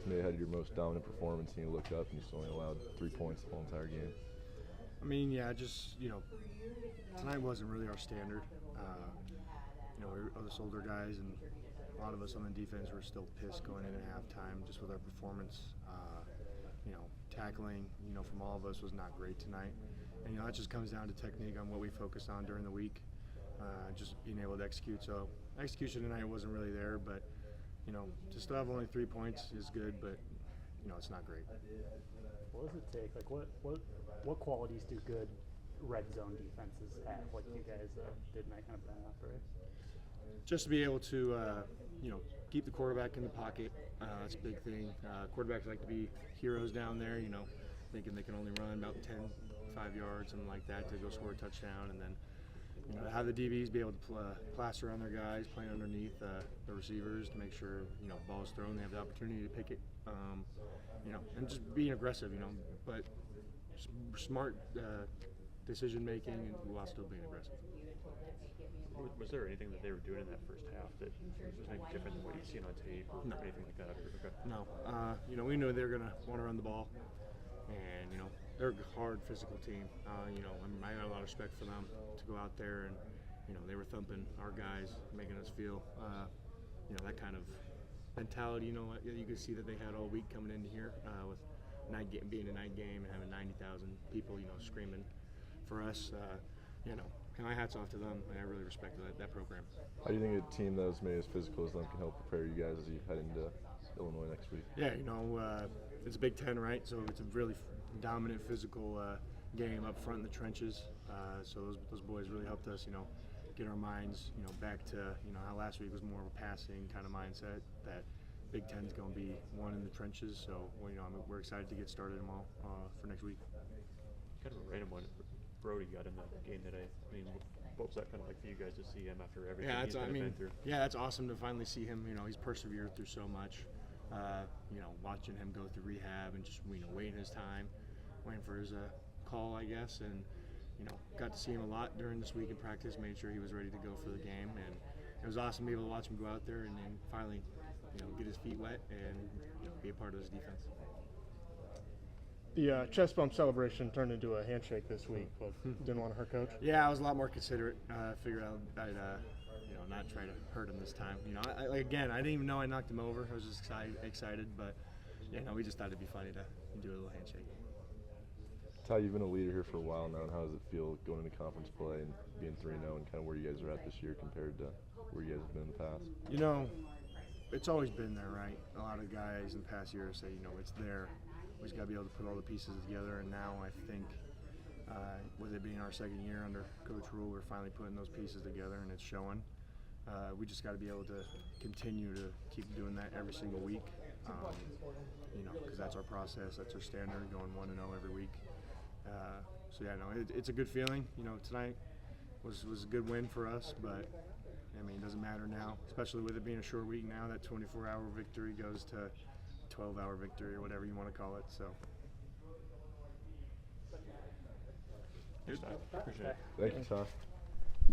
guys may have had your most dominant performance, and you look up and you still only allowed 3 points the whole entire game. I mean, yeah, just, tonight wasn't really our standard. We're us older guys, and a lot of us on the defense were still pissed going in at halftime just with our performance. Tackling, from all of us was not great tonight. And, that just comes down to technique on what we focus on during the week, just being able to execute. So execution tonight wasn't really there, but, to still have only 3 points is good, but, it's not great. What does it take? Like, what qualities do good red zone defenses have, like you guys did tonight, kind of bring up, right? Just to be able to, keep the quarterback in the pocket. That's a big thing. Quarterbacks like to be heroes down there, thinking they can only run about 5 yards, something like that, to go score a touchdown. And then, have the DBs be able to plaster on their guys, playing underneath the receivers to make sure, ball's thrown, they have the opportunity to pick it, and just being aggressive, but smart decision making while still being aggressive. Was there anything that they were doing in that first half that was maybe different than what you've seen on tape or anything like that? No. We knew they were going to want to run the ball, and, they're a hard physical team. I got a lot of respect for them to go out there and, they were thumping our guys, making us feel, that kind of mentality, you could see that they had all week coming into here with being a night game and having 90,000 people, screaming for us. My hat's off to them, and I really respect that program. How do you think a team that was made as physical as them can help prepare you guys as you head into Illinois next week? Yeah, it's a Big Ten, right? So it's a really dominant physical game up front in the trenches. So those boys really helped us, get our minds, back to, how last week was more of a passing kind of mindset. That Big Ten's going to be one in the trenches. So we're excited to get started them all for next week. Kind of a random one. Brody got in the game today. I mean, what was that kind of like for you guys to see him after everything he's been through? Yeah, that's awesome to finally see him. He's persevered through so much. Watching him go through rehab and just waiting his time, waiting for his call, I guess, and got to see him a lot during this week in practice. Made sure he was ready to go for the game, and it was awesome to be able to watch him go out there and then finally, get his feet wet and be a part of this defense. The chest bump celebration turned into a handshake this week, but didn't want to hurt Coach. Yeah, I was a lot more considerate. Figured I'd not try to hurt him this time. I didn't even know I knocked him over. I was just excited, but we just thought it'd be funny to do a little handshake. Ty, you've been a leader here for a while now, and how does it feel going into conference play and being 3-0 and kind of where you guys are at this year compared to where you guys have been in the past? It's always been there, right? A lot of guys in the past years say, it's there. We just got to be able to put all the pieces together, and now I think with it being our second year under Coach Rule, we're finally putting those pieces together, and it's showing. We just got to be able to continue to keep doing that every single week, because that's our process, that's our standard, going 1-0 every week. It's a good feeling. Tonight was a good win for us, but it doesn't matter now, especially with it being a short week now. That 24-hour victory goes to 12-hour victory or whatever you want to call it. So. Appreciate it. Thank you, Ty.